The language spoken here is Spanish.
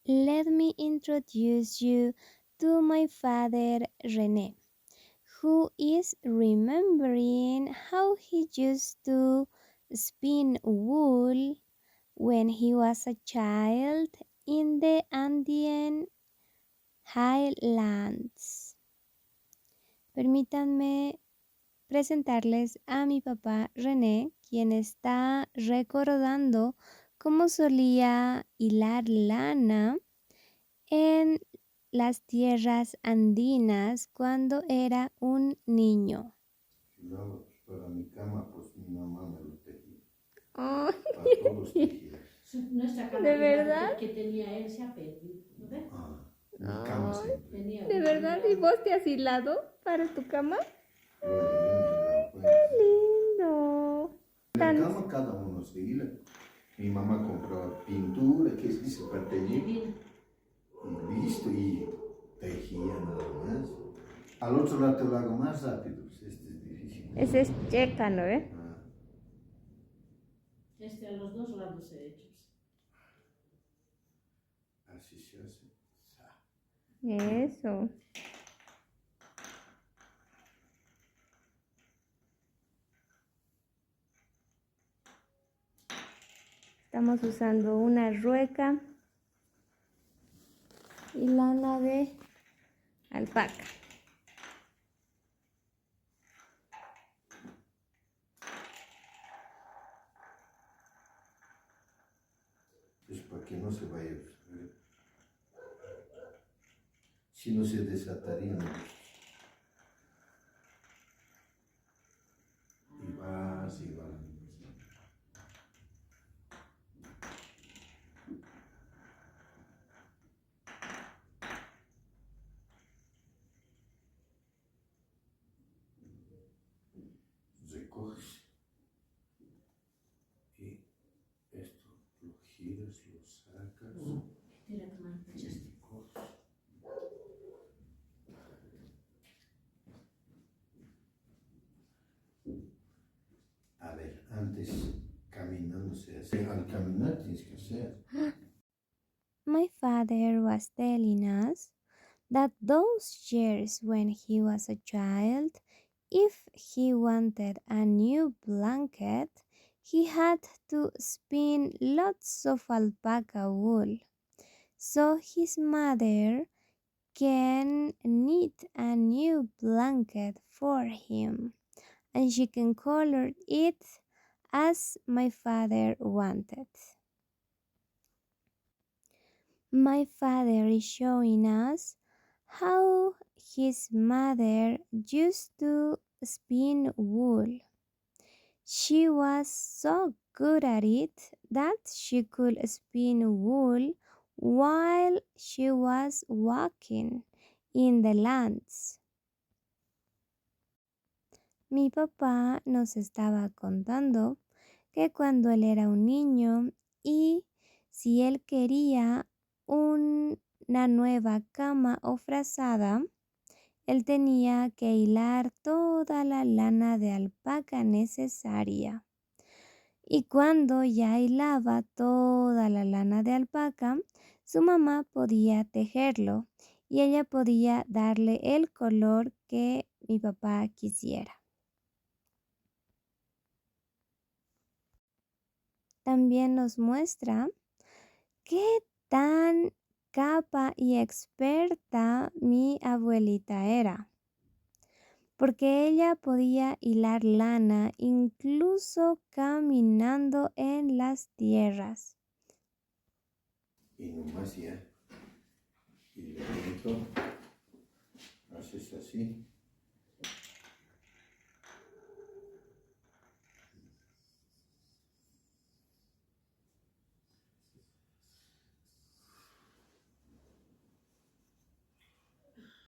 let me introduce you to my father René, who is remembering how he used to spin wool when he was a child in the Andean highlands. Permítanme presentarles a mi papá René, quien está recordando cómo solía hilar lana en las tierras andinas cuando era un niño. Claro, para mi cama, pues mi mamá me lo tejía. Oh. Para todos tejidos. Nuestra cama ¿De verdad? que tenía él se ha perdido. ¿No ves? Mi cama siempre. ¿De verdad? ¿Y vos te has hilado para tu cama? Yo me hilaba, pues. Lindo. En la cama cada uno se hila. Mi mamá compraba pintura, que se pertenía. Y listo, y tejía nada más. Al otro lado te lo hago más rápido, pues este es difícil. Ese es checa, ¿no? A los dos lados hechos. Así se hace. Eso. Estamos usando una rueca y lana de alpaca. Es para que no se vaya. Si no se desatarían. Y vas y vas. Recoges. Y esto lo giras, lo sacas. Tira que mal echaste. A ver, antes caminando se hace. Al caminar tienes que hacer. My father was telling us that those years when he was a child, if he wanted a new blanket, he had to spin lots of alpaca wool. So his mother can knit a new blanket for him, and she can color it as my father wanted. My father is showing us how his mother used to spin wool. She was so good at it that she could spin wool while she was walking in the lands. Mi papá nos estaba contando que cuando él era un niño y si él quería una nueva cama o frazada, él tenía que hilar toda la lana de alpaca necesaria. Y cuando ya hilaba toda la lana de alpaca, su mamá podía tejerlo y ella podía darle el color que mi papá quisiera. También nos muestra qué tan capa y experta mi abuelita era, porque ella podía hilar lana incluso caminando en las tierras. Y nomás ya. Y le meto. Haces así.